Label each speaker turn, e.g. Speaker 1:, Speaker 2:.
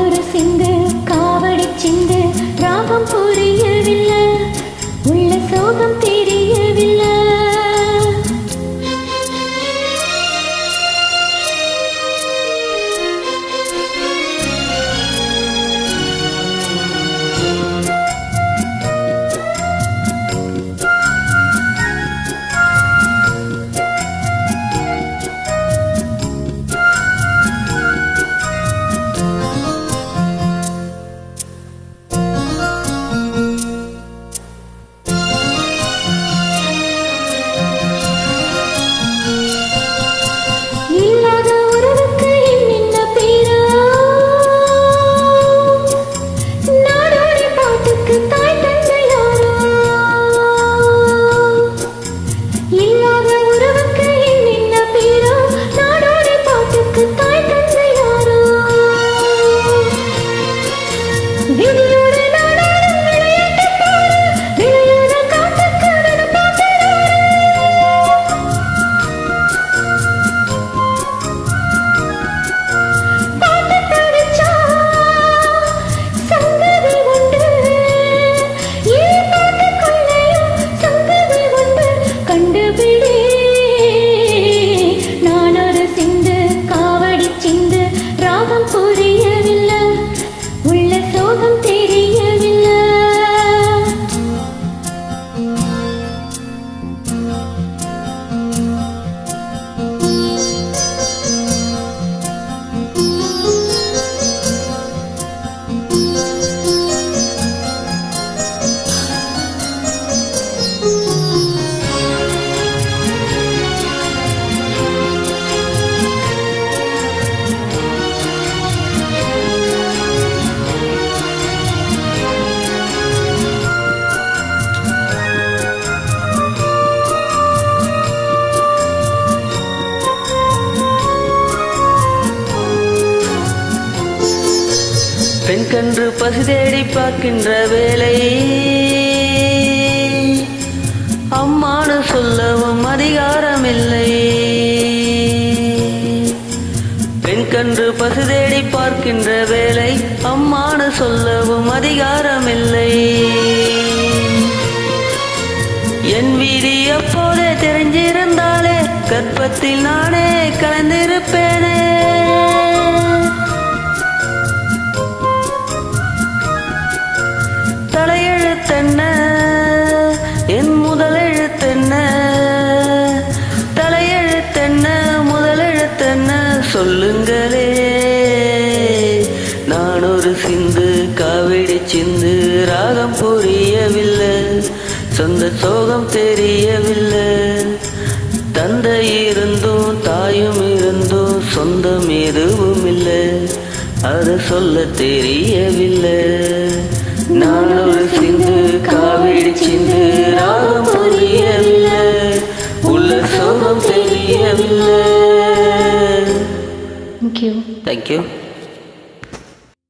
Speaker 1: ஒரு சிந்து காவடி சிந்து ராகம் புரியவில்லை உள்ள சோகம் தெரியவில்லை
Speaker 2: பெண் கன்று பசி தேடி பார்க்கின்ற வேலை அம்மானு சொல்லவும் அதிகாரமில்லை. பெண் கன்று பசி தேடி பார்க்கின்ற வேலை அம்மானு சொல்லவும் அதிகாரமில்லை. என் வீதி அப்போதே தெரிஞ்சிருந்தாலே கற்பத்தில் நானே கலந்திருப்பேனே. தலையெழுத்தென்ன என் முதலெழுத்தென்ன, தலையெழுத்தென்ன முதலெழுத்தென்ன சொல்லுங்களே. நான் ஒரு சிந்து காவிடி சிந்து ராகம் புரியவில்லை, சொந்த சோகம் தெரியவில்லை. தந்தை இருந்தும் தாயும் இருந்தும் சொந்தம் எதுவும் இல்லை, அது சொல்ல தெரியவில்லை. நான் ஒரு சிந்து காவிடி சிந்து ராகம் புரியவில்லை, உள்ள சோகம் தெரியவில்லை.
Speaker 1: Thank you.
Speaker 2: Thank you.